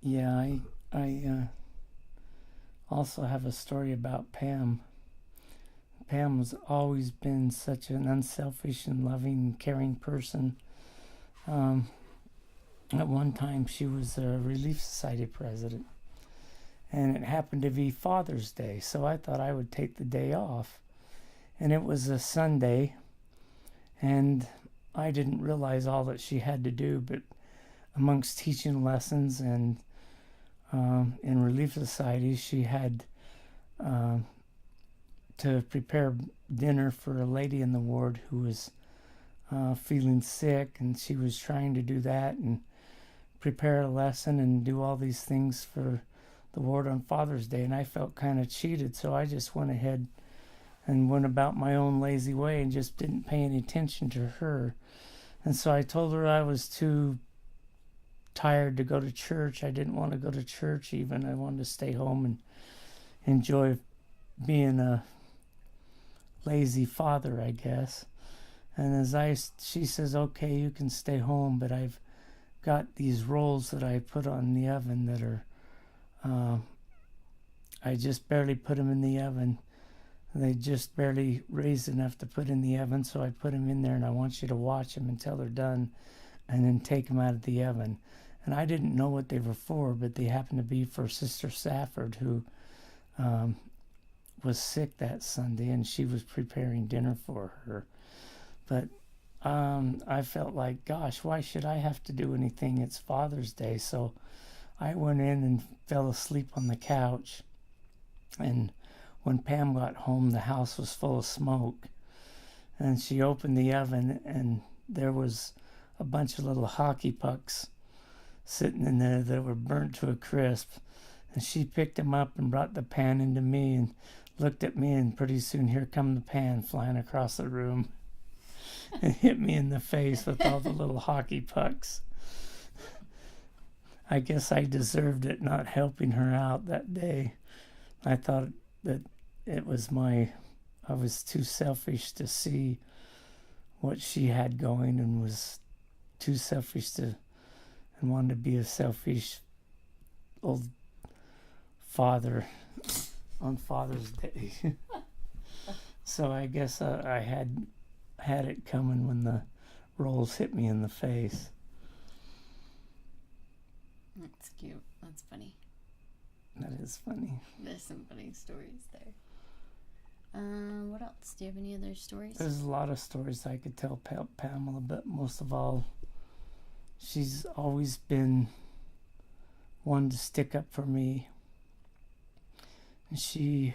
Yeah, I also have a story about Pam. Pam has always been such an unselfish and loving and caring person. Um, at one time, she was a Relief Society president, and it happened to be Father's Day, so I thought I would take the day off. And it was a Sunday, and I didn't realize all that she had to do, but amongst teaching lessons and in Relief Society, she had uh, to prepare dinner for a lady in the ward who was feeling sick, and she was trying to do that and prepare a lesson and do all these things for the ward on Father's Day. And I felt kind of cheated, so I just went ahead and went about my own lazy way and just didn't pay any attention to her. And so I told her I was too tired to go to church. I didn't want to go to church even. I wanted to stay home and enjoy being a lazy father, I guess. And she says, okay, you can stay home, but I've got these rolls that I put on the oven that are, I just barely put them in the oven. They just barely raised enough to put in the oven, so I put them in there, and I want you to watch them until they're done and then take them out of the oven. And I didn't know what they were for, but they happened to be for Sister Safford, who was sick that Sunday, and she was preparing dinner for her. But I felt like, gosh, why should I have to do anything? It's Father's Day. So I went in and fell asleep on the couch. And when Pam got home, the house was full of smoke. And she opened the oven, and there was a bunch of little hockey pucks sitting in there that were burnt to a crisp. And she picked them up and brought the pan into me and looked at me, and pretty soon here come the pan flying across the room and hit me in the face with all the little hockey pucks. I guess I deserved it not helping her out that day. I thought that I was too selfish to see what she had going, and was too selfish and wanted to be a selfish old father on Father's Day. So I guess I had it coming when the rolls hit me in the face. That's cute. That's funny. That is funny. There's some funny stories there. What else? Do you have any other stories? There's a lot of stories I could tell Pamela, but most of all, she's always been one to stick up for me. And she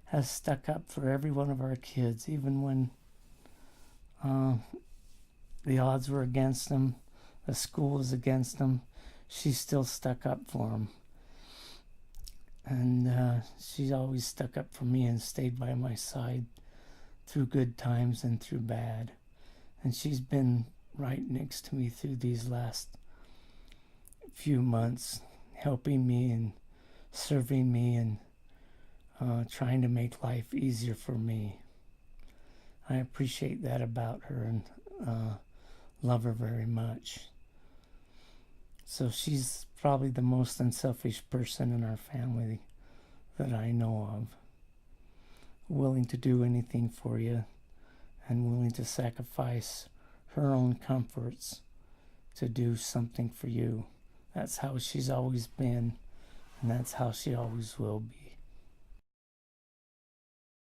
has stuck up for every one of our kids, even when the odds were against them, the school was against them. She still stuck up for them. And she's always stuck up for me and stayed by my side through good times and through bad. And she's been right next to me through these last few months, helping me and serving me and trying to make life easier for me. I appreciate that about her and love her very much. So she's probably the most unselfish person in our family that I know of. Willing to do anything for you and willing to sacrifice her own comforts to do something for you. That's how she's always been, and that's how she always will be.